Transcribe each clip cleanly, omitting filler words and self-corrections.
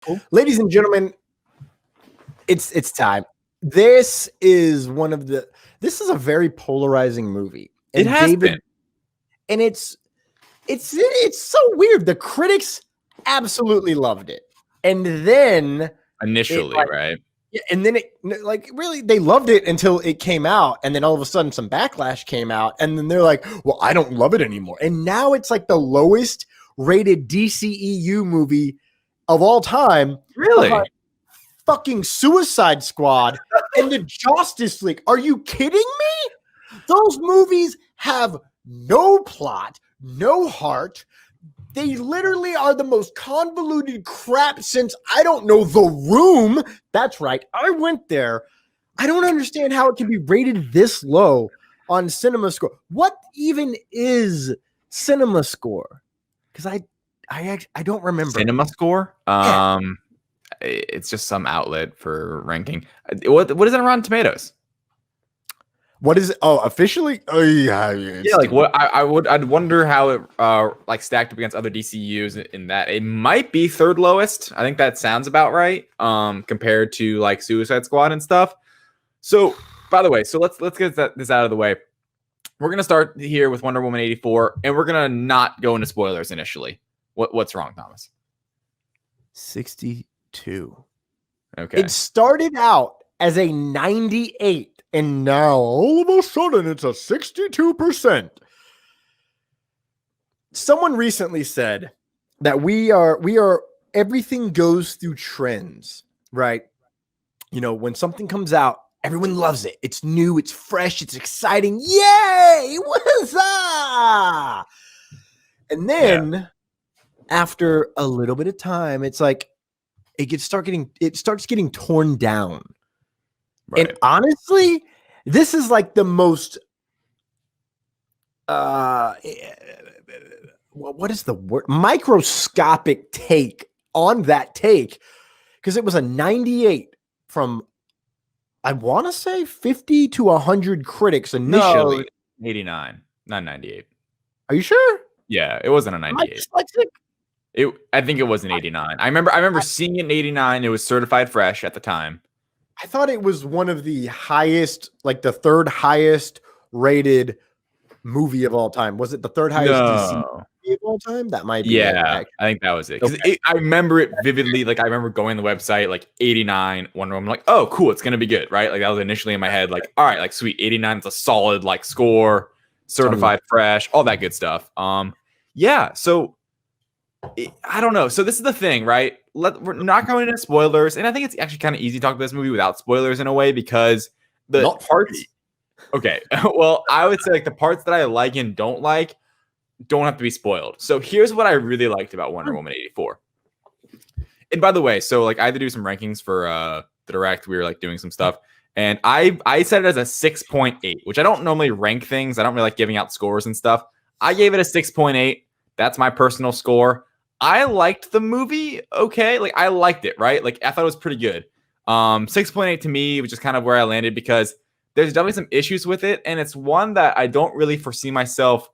Cool. Ladies and gentlemen, it's time. This is this is a very polarizing movie. And it has been. And it's so weird. The critics absolutely loved it. And then Initially, right? Yeah, and then really they loved it until it came out, and then all of a sudden some backlash came out, and then they're like, well, I don't love it anymore. And now it's like the lowest rated DCEU movie of all time. Really? Fucking Suicide Squad and the Justice League. Are you kidding me? Those movies have no plot, no heart. They literally are the most convoluted crap since, I don't know, The Room. That's right. I went there. I don't understand how it can be rated this low on Cinema Score. What even is Cinema Score? Because I don't remember. Cinema Score? Yeah. It's just some outlet for ranking. What is it on Rotten Tomatoes? What is it? Oh, officially? Oh, yeah. Yeah, like what I'd wonder how it like stacked up against other DCUs in that it might be third lowest. I think that sounds about right. Compared to like Suicide Squad and stuff. So, by the way, let's get this out of the way. We're gonna start here with Wonder Woman 84, and we're gonna not go into spoilers initially. What's wrong, Thomas? 62. Okay. It started out as a 98, and now all of a sudden it's a 62%. Someone recently said that we are everything goes through trends, right? You know, when something comes out, everyone loves it. It's new, it's fresh, it's exciting. Yay! What's up? And then after a little bit of time, it's like it starts getting torn down. Right. And honestly, this is like the most what is the word? Microscopic take on that take, because it was a 98 from, I want to say 50 to 100 critics initially. No, 89, not 98. Are you sure? Yeah, it wasn't a 98. I think it was an 89. I remember seeing it in 89. It was certified fresh at the time. I thought it was one of the highest, like the third highest rated movie of all time. Was it the third highest DC movie of all time? That might be. Yeah, I think that was it. Because I remember it vividly. Like I remember going to the website, like 89 Wonder Woman. Like, oh, cool, it's gonna be good, right? Like that was initially in my head. Like, all right, like sweet, 89 is a solid like score, certified fresh, all that good stuff. Yeah. So I don't know. So this is the thing, right? We're not going into spoilers, and I think it's actually kind of easy to talk about this movie without spoilers in a way, because the parts. Okay, well, I would say like the parts that I like and don't like don't have to be spoiled. So here's what I really liked about Wonder Woman 84. And by the way, so like I had to do some rankings for the Direct. We were like doing some stuff, and I set it as a 6.8, which I don't normally rank things. I don't really like giving out scores and stuff. I gave it a 6.8. That's my personal score. I liked the movie. Okay. Like I liked it, right? Like I thought it was pretty good. 6.8 to me, which is kind of where I landed, because there's definitely some issues with it. And it's one that I don't really foresee myself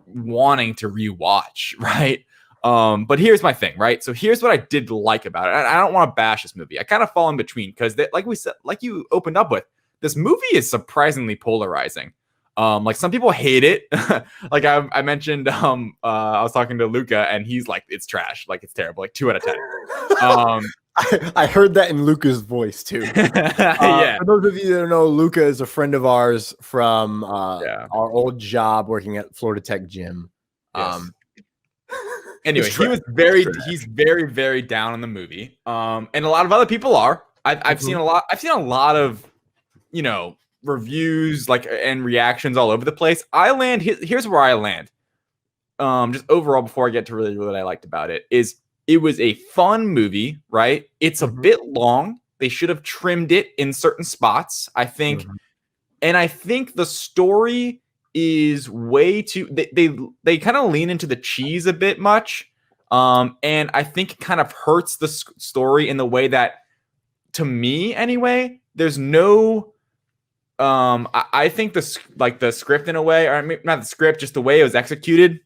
wanting to rewatch. Right. But here's my thing, right? So here's what I did like about it. I don't want to bash this movie. I kind of fall in between, because like we said, like you opened up with, this movie is surprisingly polarizing. Like some people hate it. Like I mentioned, I was talking to Luca, and he's like, it's trash. Like it's terrible. Like 2 out of 10. I heard that in Luca's voice too. Yeah. For those of you that don't know, Luca is a friend of ours from our old job working at Florida Tech Gym. Yes. Anyway, he's very, very down on the movie. And a lot of other people are. I've seen a lot of, reviews and reactions all over the place. Here's where I land. Just overall, before I get to really what I liked about it, is it was a fun movie, right? It's a bit long. They should have trimmed it in certain spots, I think. And I think the story is way too, they kind of lean into the cheese a bit much. And I think it kind of hurts the story in the way that, to me anyway, there's no, I think the script in a way, or not the script, just the way it was executed,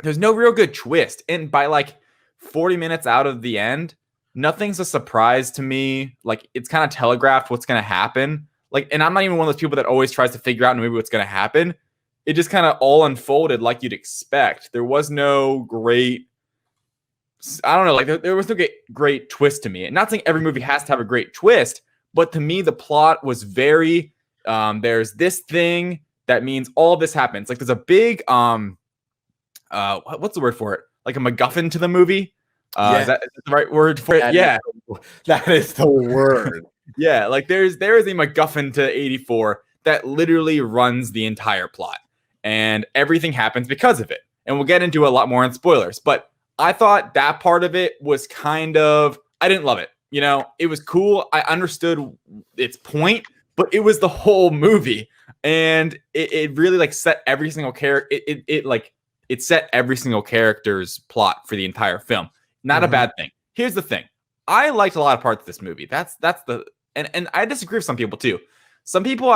there's no real good twist. And by like 40 minutes out of the end, nothing's a surprise to me. Like, it's kind of telegraphed what's going to happen. Like, and I'm not even one of those people that always tries to figure out in a movie what's going to happen. It just kind of all unfolded like you'd expect. There was no great, I don't know, like there was no great twist to me. And not saying every movie has to have a great twist, but to me, the plot was very, there's this thing that means all this happens. Like, there's a big, what's the word for it? Like a MacGuffin to the movie. Is that the right word for it? Yeah. That is the word. Yeah, like there is a MacGuffin to 84 that literally runs the entire plot, and everything happens because of it. And we'll get into a lot more in spoilers, but I thought that part of it was kind of, I didn't love it. You know, it was cool. I understood its point, but it was the whole movie, and it really like set every single character. It set every single character's plot for the entire film. Not a bad thing. Here's the thing. I liked a lot of parts of this movie. That's the and I disagree with some people too. Some people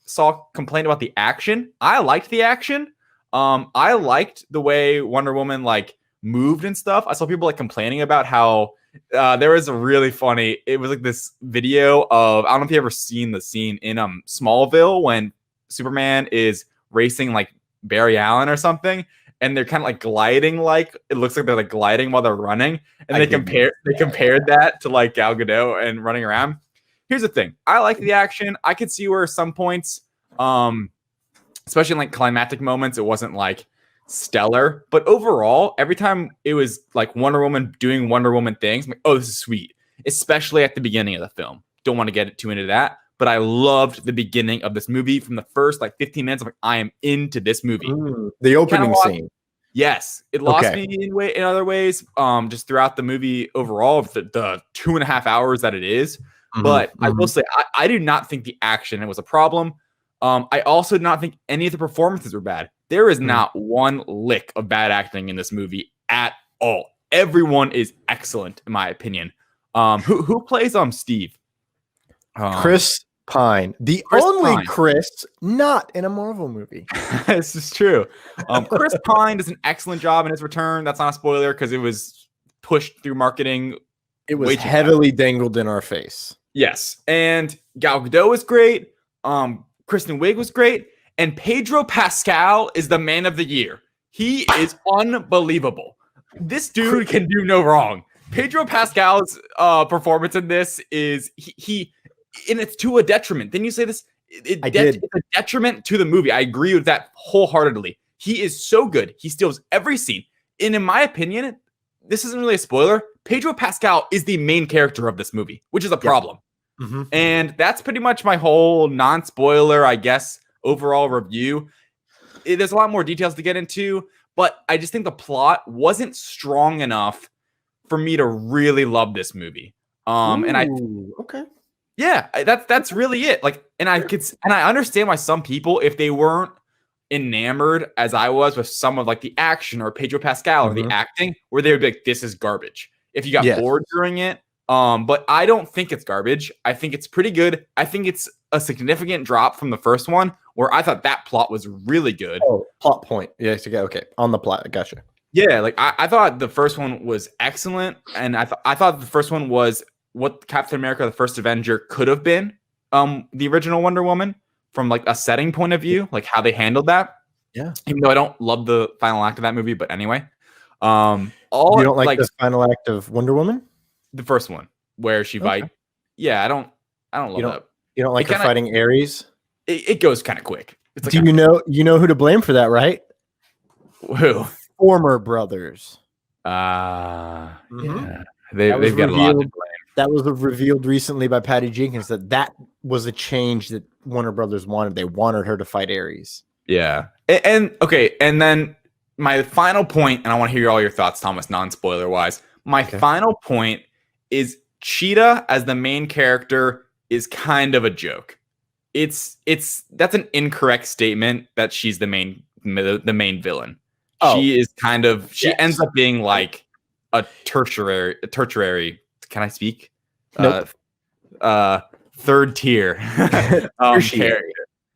saw complain about the action. I liked the action. I liked the way Wonder Woman like moved and stuff. I saw people like complaining about how there was a really funny. It was like this video of, I don't know if you ever seen the scene in Smallville when Superman is racing like Barry Allen or something, and they're kind of like gliding, like it looks like they're like gliding while they're running, and they compared that to like Gal Gadot and running around. Here's the thing. I like the action. I could see where some points, especially in like climactic moments, it wasn't like stellar. But overall, every time it was like Wonder Woman doing Wonder Woman things, I'm like, oh, this is sweet. Especially at the beginning of the film. Don't want to get too into that, but I loved the beginning of this movie. From the first like 15 minutes, I'm like, I am into this movie. The opening scene. Yes, it lost me in other ways. Just throughout the movie overall, the 2.5 hours that it is. But I will say, I do not think the action was a problem. I also did not think any of the performances were bad. There is not one lick of bad acting in this movie at all. Everyone is excellent, in my opinion. Who plays Steve? Chris Pine. Chris only Chris not in a Marvel movie. This is true. Chris Pine does an excellent job in his return. That's not a spoiler because it was pushed through marketing. It was heavily dangled in our face. Yes. And Gal Gadot was great. Kristen Wiig was great. And Pedro Pascal is the man of the year. He is unbelievable. This dude can do no wrong. Pedro Pascal's performance in this is and it's to a detriment. Didn't you say this? It's a detriment to the movie. I agree with that wholeheartedly. He is so good. He steals every scene. And in my opinion, this isn't really a spoiler. Pedro Pascal is the main character of this movie, which is a problem. And that's pretty much my whole non-spoiler, I guess, overall review. There's a lot more details to get into, but I just think the plot wasn't strong enough for me to really love this movie. Yeah, that's really it. Like, and I understand why some people, if they weren't enamored as I was with some of like the action or Pedro Pascal or the acting, where they would be like, this is garbage. If you got bored during it. But I don't think it's garbage. I think it's pretty good. I think it's a significant drop from the first one, where I thought that plot was really good. Oh, plot point. Yes, okay. On the plot, gotcha. Yeah, like I thought the first one was excellent, and I thought the first one was what Captain America: The First Avenger could have been. The original Wonder Woman, from like a setting point of view, like how they handled that. Yeah. Even though I don't love the final act of that movie, but anyway. You don't like the final act of Wonder Woman? The first one where she fight. Yeah, I don't love that. You don't like her fighting Ares? It goes kind of quick. It's like you know who to blame for that, right? Who? Former brothers. Yeah. They've got a lot to blame. That was revealed recently by Patty Jenkins that was a change that Warner Brothers wanted. They wanted her to fight Ares. Yeah. And then my final point, and I want to hear all your thoughts, Thomas, non-spoiler wise. My final point is Cheetah as the main character is kind of a joke. That's an incorrect statement that she's the main villain. She is kind of, she ends up being like a tertiary. Can I speak? Nope. Third tier.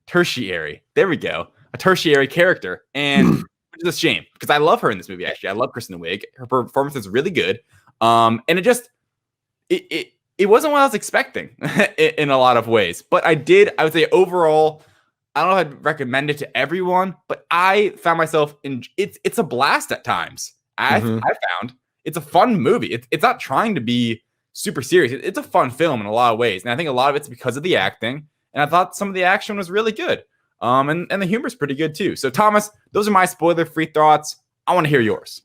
Tertiary. There we go. A tertiary character. And which is a shame because I love her in this movie, actually. I love Kristen Wiig. Her performance is really good. And it just, it wasn't what I was expecting in a lot of ways. But I would say overall, I don't know if I'd recommend it to everyone, but I found myself in it's a blast at times. I found it's a fun movie. It's not trying to be super serious. It's a fun film in a lot of ways. And I think a lot of it's because of the acting. And I thought some of the action was really good. And the humor's pretty good too. So Thomas, those are my spoiler-free thoughts. I want to hear yours.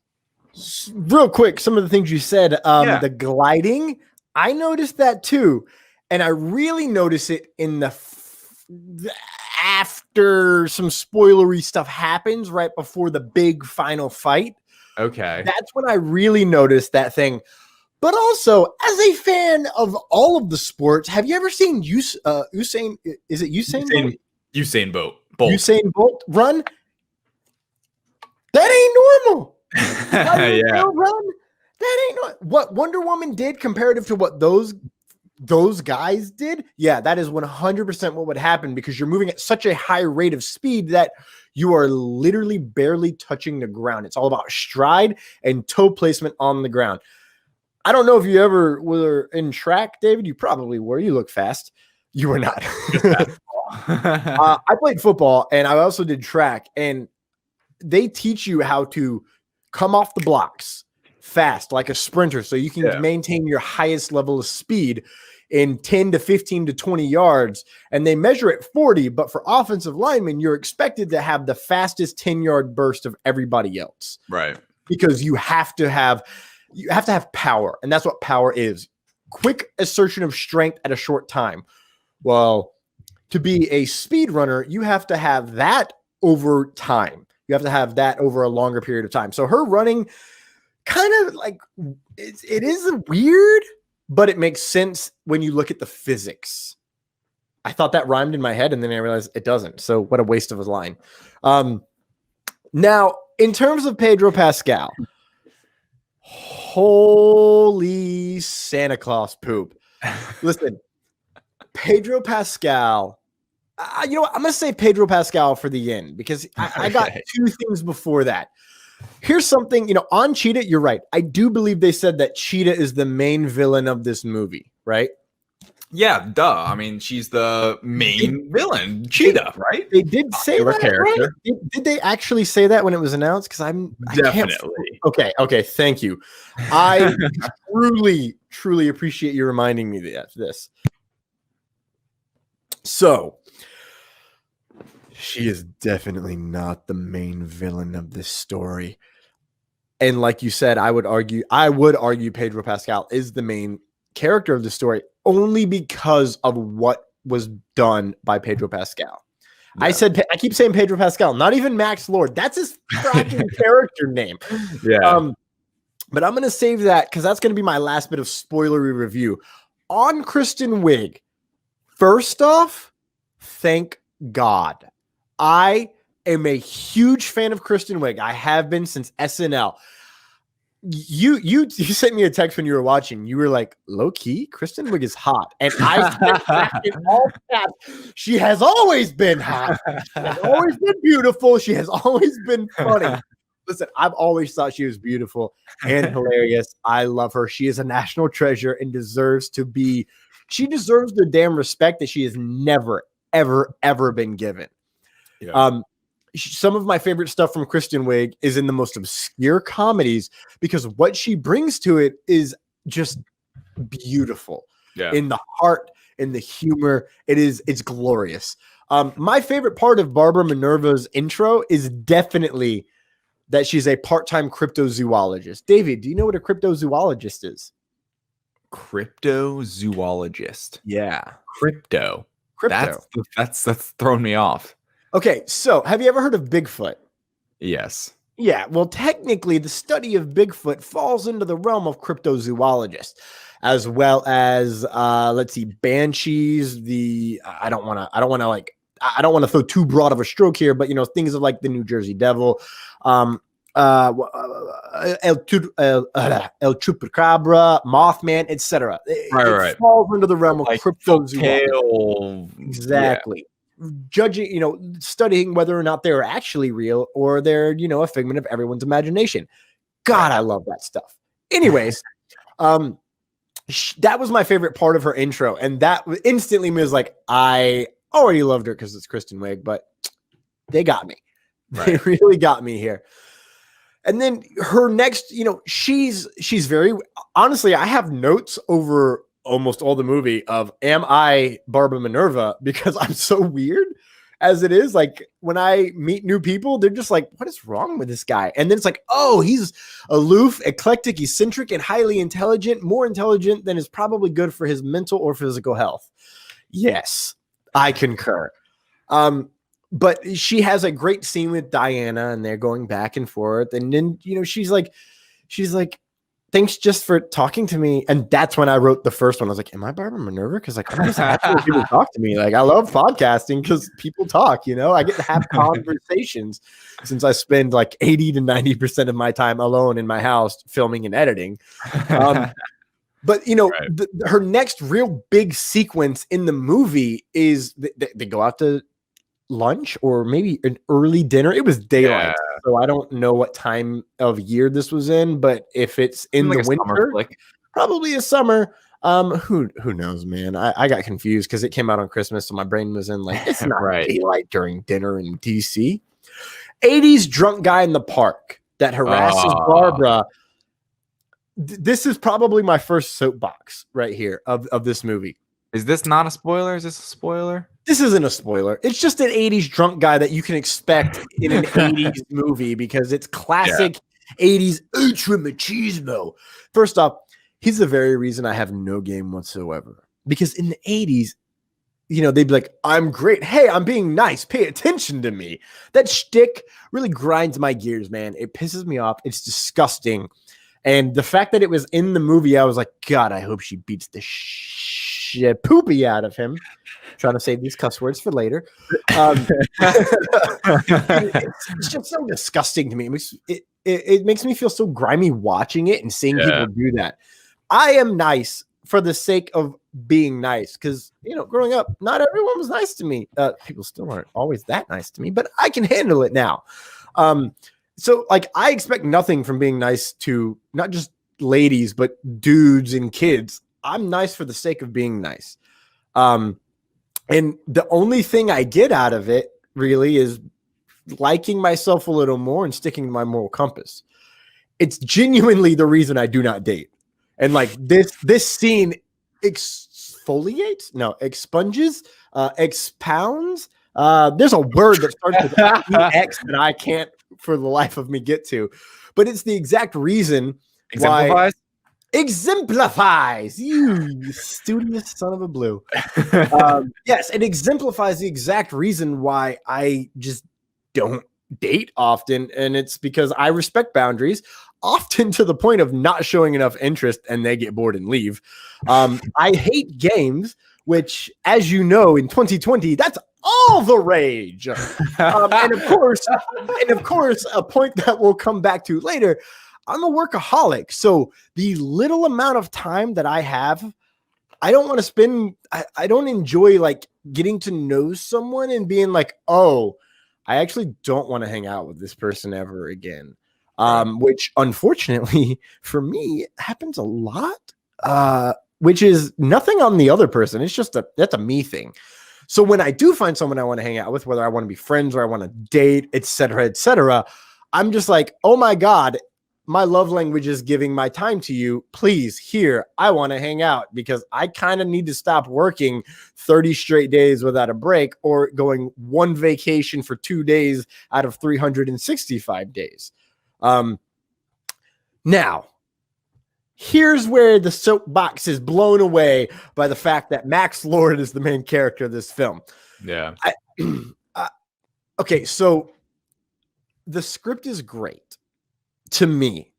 Real quick, some of the things you said, the gliding, I noticed that too. And I really noticed it in the after some spoilery stuff happens right before the big final fight. Okay. That's when I really noticed that thing. But also, as a fan of all of the sports, have you ever seen Usain? Is it Usain? Usain Bolt. Usain Bolt run? That ain't normal. Yeah. Run? That ain't normal. What Wonder Woman did comparative to what those guys did, yeah, that is 100% what would happen, because you're moving at such a high rate of speed that you are literally barely touching the ground. It's all about stride and toe placement on the ground. I don't know if you ever were in track, David. You probably were. You look fast. You were not. I played football and I also did track, and they teach you how to come off the blocks fast like a sprinter so you can maintain your highest level of speed in 10 to 15 to 20 yards. And they measure it 40, but for offensive linemen, you're expected to have the fastest 10-yard burst of everybody else. Right. Because you have to have power, and that's what power is. Quick assertion of strength at a short time. Well, to be a speed runner, you have to have that over time. You have to have that over a longer period of time. So her running kind of like it is weird, but it makes sense when you look at the physics. I thought that rhymed in my head, and then I realized it doesn't. So what a waste of a line. Now, in terms of Pedro Pascal, holy Santa Claus poop. Listen, Pedro Pascal, you know what? I'm going to say Pedro Pascal for the end, because I got two things before that. Here's something, on Cheetah, you're right. I do believe they said that Cheetah is the main villain of this movie, right? Yeah, duh. I mean, she's the main villain, Cheetah, right? They did say that, character. Right? Did they actually say that when it was announced? Because definitely. Okay, thank you. I truly appreciate you reminding me of this. So, she is definitely not the main villain of this story. And like you said, I would argue Pedro Pascal is the main character of the story, only because of what was done by Pedro Pascal. Yeah. I keep saying Pedro Pascal, not even Max Lord. That's his fucking character name. Yeah. But I'm going to save that because that's going to be my last bit of spoilery review. On Kristen Wiig, first off, thank God. I am a huge fan of Kristen Wiig. I have been since SNL. You sent me a text when you were watching. You were like, low key, Kristen Wiig is hot. And I said in all caps, she has always been hot. She has always been beautiful. She has always been funny. Listen, I've always thought she was beautiful and hilarious. I love her. She is a national treasure and deserves the damn respect that she has never, ever been given. Yeah. Some of my favorite stuff from Kristen Wiig is in the most obscure comedies, because what she brings to it is just beautiful. Yeah. In the heart, in the humor, it's glorious. My favorite part of Barbara Minerva's intro is definitely that she's a part-time cryptozoologist. David, do you know what a cryptozoologist is? Cryptozoologist. Yeah. Crypto. That's thrown me off. Okay, so have you ever heard of Bigfoot? Yes. Yeah, well, technically, the study of Bigfoot falls into the realm of cryptozoologists, as well as banshees. I don't want to throw too broad of a stroke here, but things of like the New Jersey Devil, El Chupacabra, Mothman, etc. It falls into the realm of cryptozoology. Exactly. Yeah. Judging, studying whether or not they're actually real or they're, a figment of everyone's imagination. God, I love that stuff. Anyways, that was my favorite part of her intro, and that instantly was like, I already loved her because it's Kristen Wiig, but they got me. Right. They really got me here. And then her next, she's very, honestly, I have notes over almost all the movie of, am I Barbara Minerva? Because I'm so weird as it is. Like when I meet new people, they're just like, what is wrong with this guy? And then it's like, oh, he's aloof, eclectic, eccentric, and highly intelligent, more intelligent than is probably good for his mental or physical health. Yes, I concur. But she has a great scene with Diana and they're going back and forth. And then, she's like, thanks just for talking to me. And that's when I wrote the first one. I was like, am I Barbara Minerva? Because like, I'm just happy when people talk to me. Like, I love podcasting because people talk, I get to have conversations since I spend like 80 to 90% of my time alone in my house filming and editing. But, right. Her next real big sequence in the movie is they go out to lunch or maybe an early dinner. It was daylight, so I don't know what time of year this was in, but if it's in the winter, probably a summer. Who knows, man? I got confused because it came out on Christmas, so my brain was in like, it's not daylight during dinner in DC. 80s drunk guy in the park that harasses Barbara. This is probably my first soapbox right here of this movie. Is this not a spoiler? Is this a spoiler? This isn't a spoiler. It's just an 80s drunk guy that you can expect in an 80s movie because it's classic 80s ultra machismo. First off, he's the very reason I have no game whatsoever. Because in the 80s, they'd be like, I'm great. Hey, I'm being nice. Pay attention to me. That shtick really grinds my gears, man. It pisses me off. It's disgusting. And the fact that it was in the movie, I was like, God, I hope she beats the poopy out of him. Trying to save these cuss words for later. It's just so disgusting to me. It makes me feel so grimy watching it and seeing people do that. I am nice for the sake of being nice because, growing up, not everyone was nice to me. People still aren't always that nice to me, but I can handle it now. So, like, I expect nothing from being nice to not just ladies, but dudes and kids. I'm nice for the sake of being nice. And the only thing I get out of it really is liking myself a little more and sticking to my moral compass. It's genuinely the reason I do not date. And like this scene exfoliates, expunges, expounds. There's a word that starts with X that I can't for the life of me get to, but it's the exact reason why. Exemplifies, you studious son of a blue. Yes, it exemplifies the exact reason why I just don't date often, and it's because I respect boundaries, often to the point of not showing enough interest and they get bored and leave. I hate games, which, as you know, in 2020, that's all the rage. And of course, a point that we'll come back to later, I'm a workaholic. So the little amount of time that I have, I don't want to spend, I don't enjoy like getting to know someone and being like, oh, I actually don't want to hang out with this person ever again. Which unfortunately for me happens a lot, which is nothing on the other person. It's just that's a me thing. So when I do find someone I want to hang out with, whether I want to be friends or I want to date, et cetera, I'm just like, oh my God, my love language is giving my time to you. Please, here, I want to hang out because I kind of need to stop working 30 straight days without a break or going one vacation for 2 days out of 365 days. Now, here's where the soapbox is blown away by the fact that Max Lord is the main character of this film. Yeah. Okay, so the script is great. To me,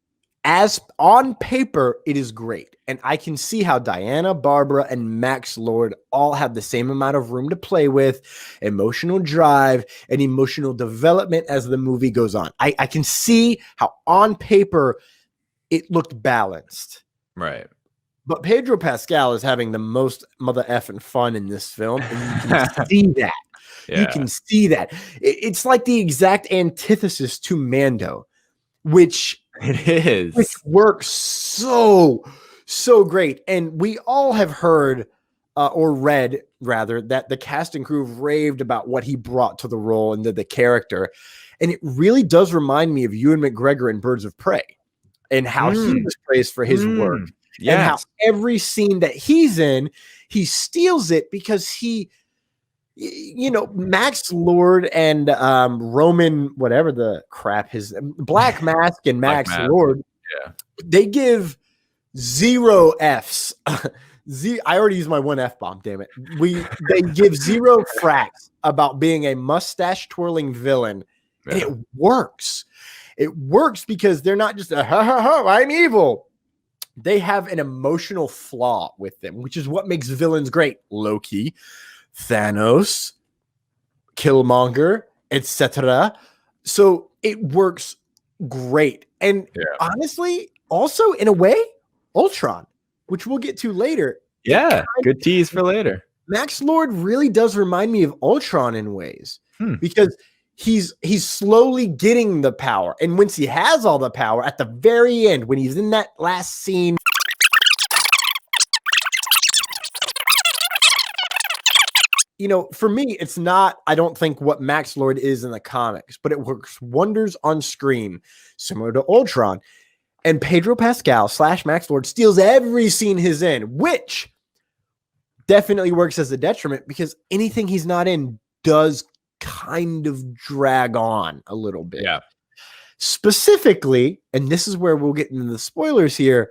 as on paper, it is great. And I can see how Diana, Barbara, and Max Lord all have the same amount of room to play with, emotional drive, and emotional development as the movie goes on. I can see how on paper it looked balanced. Right. But Pedro Pascal is having the most mother effing fun in this film. And you can see that. Yeah. You can see that. It's like the exact antithesis to Mando. Which it is, which works so so great. And we all have heard or read rather that the cast and crew have raved about what he brought to the role and to the character. And it really does remind me of Ewan McGregor in Birds of Prey and how he was praised for his work. Yes. And how every scene that he's in, he steals it because he, you know, Max Lord and Roman, whatever the crap, his Black Mask and Max Lord, they give 0 Fs. I already used my 1 F-bomb, damn it. They give 0 fracks about being a mustache twirling villain. And it works. It works because they're not just a ha ha ha, I'm evil. They have an emotional flaw with them, which is what makes villains great. Loki, Thanos, Killmonger, etc. So it works great. And honestly, also in a way, Ultron, which we'll get to later. Yeah, good tease for later. Max Lord really does remind me of Ultron in ways because he's slowly getting the power. And once he has all the power at the very end, when he's in that last scene, you know, for me, it's not, I don't think what Max Lord is in the comics, but it works wonders on screen, similar to Ultron. And Pedro Pascal / Max Lord steals every scene he's in, which definitely works as a detriment because anything he's not in does kind of drag on a little bit. Yeah. Specifically, and this is where we'll get into the spoilers here,